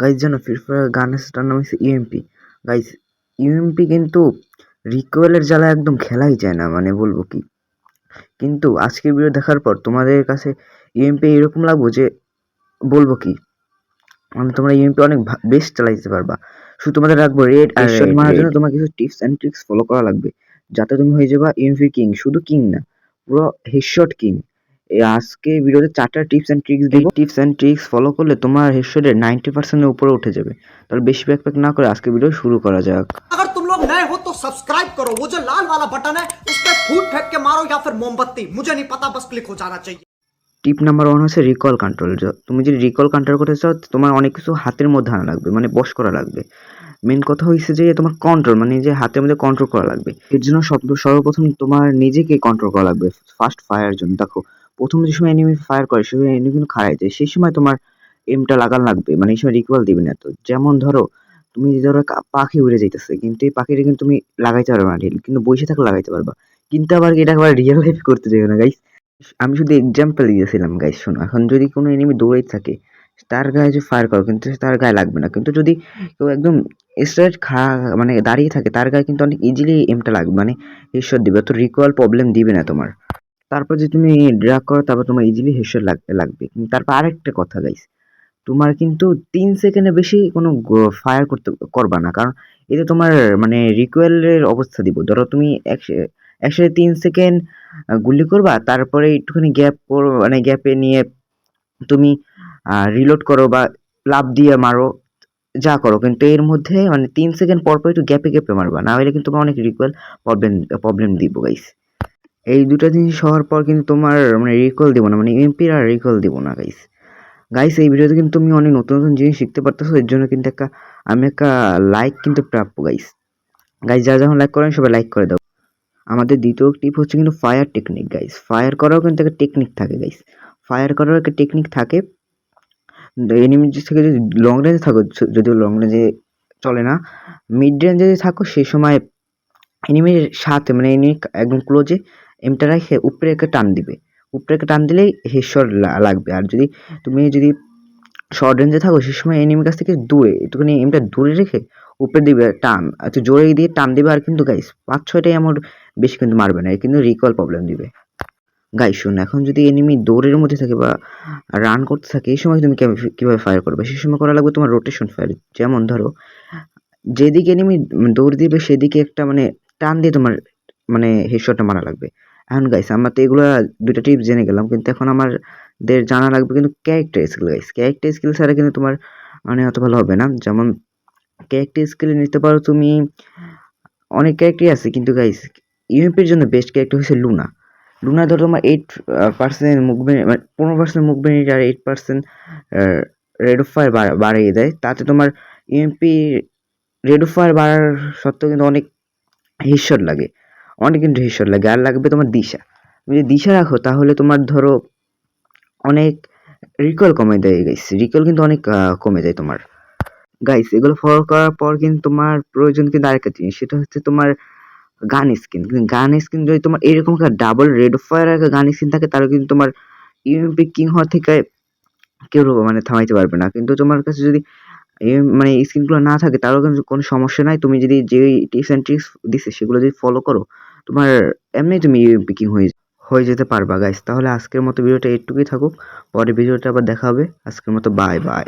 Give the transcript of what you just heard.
Guys জানো free fire গানের নাম হচ্ছে ইউএমপি। গাইস ইউএমপি কিন্তু রিকোয়েলের জ্বালা একদম খেলাই যায় না, মানে বলবো কি। কিন্তু আজকের ভিডিও দেখার পর তোমাদের কাছে ইউএমপি এরকম লাগবো যে বলবো কি, মানে তোমরা ইউএমপি অনেক বেস্ট চালাইতে পারবা। শুধু তোমাদের রাখবো রেড আর হেডশট মারার জন্য তোমার কিছু টিপস এন্ড ট্রিক্স ফলো করা লাগবে, যাতে তুমি হয়ে যাবা ইউএমপি কিং। শুধু কিং না, পুরো হেডশট কিং। আজকে ভিডিওতে 4টা টিপস এন্ড ট্রিক্স দেব। টিপস এন্ড ট্রিক্স ফলো করলে তোমার হেডশটের 90% উপরে উঠে যাবে। তাহলে বেশি ব্যাকপ্যাক না করে আজকে ভিডিও শুরু করা যাক। अगर तुम लोग नए हो तो सब्सक्राइब करो, वो जो लाल वाला बटन है उस पर फूट फेंक के मारो या फिर मोमबत्ती, मुझे नहीं पता, बस क्लिक हो जाना चाहिए। টিপ নাম্বার 1 হচ্ছে রিকল কন্ট্রোল। তুমি যদি রিকল কন্ট্রোল করতে চাও তোমার অনেক কিছু হাতের মধ্যে আনা লাগবে, মানে বশ করা লাগবে। মেন কথা হচ্ছে যে তোমার কন্ট্রোল, মানে যে হাতের মধ্যে কন্ট্রোল করা লাগবে। এর জন্য সর্বপ্রথম তোমার নিজেকে কন্ট্রোল করা লাগবে ফার্স্ট ফায়ার জন্য। দেখো প্রথম যে সময় এনিমি ফায়ার করে সেই সময় এনিমি কিন্তু খাড়ায় যায়, সেই সময় তোমার এমটা লাগান লাগবে, মানে এই সময় রিকল দিবে না। তো যেমন ধরো তুমি ধরো পাখি উড়ে যাইতেছে, কিন্তু এই পাখিটা কিন্তু তুমি লাগাইতে পারবে না, কিন্তু বসে থাকলে লাগাইতে পারবা। কিন্তু আবার এটা আবার রিয়েল লাইফ করতে যাবে না গাইস। আমি শুধু এক্সাম্পল দিয়েছিলাম গাইস। শোনো, এখন যদি কোনো এনিমি দৌড়াই থাকে তার গায়ে যে ফায়ার করো, কিন্তু তার গায়ে লাগবে না। কিন্তু যদি কেউ একদম স্ট্রেট মানে দাঁড়িয়ে থাকে তার গায়ে কিন্তু অনেক ইজিলি এমটা লাগবে, মানে হেডশট দিবে, তো রিকল প্রবলেম দিবে না তোমার। তারপর যে তুমি ড্রাগ করো তারপর তোমার ইজিলি হেডশট লাগবে। তারপর আরেকটা কথা গাইস, তোমার কিন্তু 3 সেকেন্ডে বেশি কোনো ফায়ার করবা না, কারণ এতে তোমার মানে রিকোয়েলের অবস্থা দিব। ধরো তুমি একসাথে 3 সেকেন্ড গুলি করবা, তারপরে একটুখানি গ্যাপ করো, মানে গ্যাপে নিয়ে তুমি রিলোড করো বা লাফ দিয়ে মারো, যা করো, কিন্তু এর মধ্যে মানে 3 সেকেন্ড পর পর একটু গ্যাপে গ্যাপে মারবা, না হলে কিন্তু তোমার অনেক রিকোয়েল প্রবলেম প্রবলেম দিব গাইস। এই দুটা জিনিস হওয়ার পর কিন্তু তোমার মানে রিকল দিব না, মানে এমপির আর রিকল দিব না গাইস। গাইস এই ভিডিওতে কিন্তু তুমি অনেক নতুন নতুন জিনিস শিখতে পারতেছো, এর জন্য কিন্তু আমি একটা লাইক কিন্তু প্রাপ্য গাইস। গাইস যারা যখন লাইক করেন সবাই লাইক করে দাও। আমাদের দ্বিতীয় টিপ হচ্ছে কিন্তু ফায়ার টেকনিক গাইস। ফায়ার করাও কিন্তু একটা টেকনিক থাকে গাইস। ফায়ার করার একটা টেকনিক থাকে। এনিমি থেকে যদি লং রেঞ্জে থাকো, যদিও লং রেঞ্জে চলে না, মিড রেঞ্জে যদি থাকো সেই সময় এনিমির সাথে মানে এনিমি একদম ক্লোজে এমটা রেখে উপরে একটা টান দিবে। উপরে একটা টান দিলেই হেডশট লাগবে। আর যদি শর্ট রেঞ্জে থাকো সেই সময় এনিমির কাছ থেকে দূরে একটুখানি এমটা দূরে রেখে উপরে দিবে টান, আচ্ছা জোরে দিয়ে টান দিবে। আর কিন্তু গাইস 5-6টাই আমার বেশি কিন্তু মারবে না, কিন্তু রিকল প্রবলেম দিবে। গাইস শুন, এখন যদি এনিমি দৌড়ের মধ্যে থাকে বা রান করতে থাকে এই সময় তুমি কিভাবে ফায়ার করবে, সেই সময় করা লাগবে তোমার রোটেশন ফায়ার। যেমন ধরো যেদিকে এনিমি দৌড় দিবে সেদিকে একটা মানে টান দিয়ে তোমার মানে হেডশটটা মারা লাগবে। এখন গাইস আমরা তো এগুলা 2টা টিপস জেনে গেলাম, কিন্তু এখন আমাদের জানা লাগবে কিন্তু character skill guys. Character skill ছাড়া কিন্তু তোমার মানে অত ভালো হবে না। যেমন ক্যারেক্টার স্কিল নিতে পারো তুমি, অনেক ক্যারেক্টারই আছে, কিন্তু গাইস ইউএমপির জন্য বেস্ট ক্যারেক্টার হচ্ছে লুনা। লুনা ধরো তোমার 8% মুভমেন্ট, মানে 15% মুভমেন্ট আর 8% রেড অফ ফায়ার বাড়িয়ে দেয়। তাতে তোমার ইউএমপি রেড অফ ফায়ার বাড়ার সত্ত্বেও কিন্তু অনেক হেডশট লাগে, অনেক কিন্তু হেডশট লাগে। আর লাগবে তোমার দিশা। তুমি যদি দিশা রাখো তাহলে তোমার ধরো অনেক রিকল কমে দেয় গাইস। রিকল কিন্তু অনেক কমে যায় তোমার। গাইস এগুলো ফলো করার পর কিন্তু তোমার প্রয়োজন কিন্তু আরেকটা জিনিস, সেটা হচ্ছে তোমার গান স্কিন। গান স্কিন যদি তোমার এরকম একটা ডাবল রেড ফায়ার একটা গান স্কিন থাকে তাহলে কিন্তু তোমার ইউএমপি কিং হওয়া থেকে কেউ মানে থামাইতে পারবে না। কিন্তু তোমার কাছে যদি মানে স্কিনগুলো না থাকে তাহলেও কিন্তু কোনো সমস্যা নাই। তুমি যদি যে টিপস এন্ড ট্রিক্স দিছে সেগুলো যদি ফলো করো তোমার এমনি তুমি ইউএমপি কিং হয়ে যেতে পারবা গাইস। তাহলে আজকের মতো ভিডিওটা এইটুকুই থাকুক, পরে ভিডিওটা আবার দেখা হবে। আজকের মতো বাই বাই।